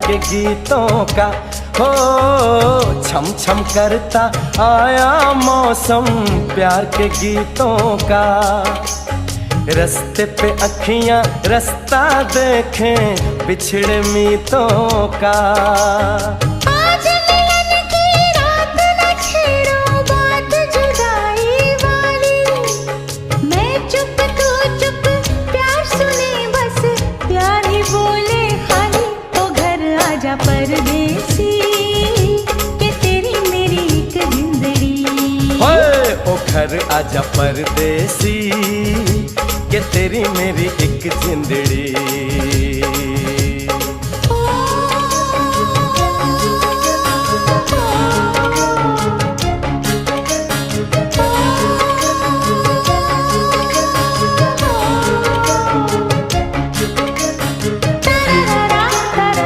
के गीतों का। हो छम छम करता आया मौसम प्यार के गीतों का। रस्ते पे अखियां रास्ता देखें बिछड़े मीतों का। आज मिलन की रात न छेड़ो बात जुदाई वाली। मैं चुप तू चुप प्यार सुने बस प्यार ही बोले खाली। ओ घर आजा परदेसी के तेरी मेरी एक जिंदड़ी। ओए ओ घर आजा परदेसी के तेरी मेरी एक जिंदड़ी।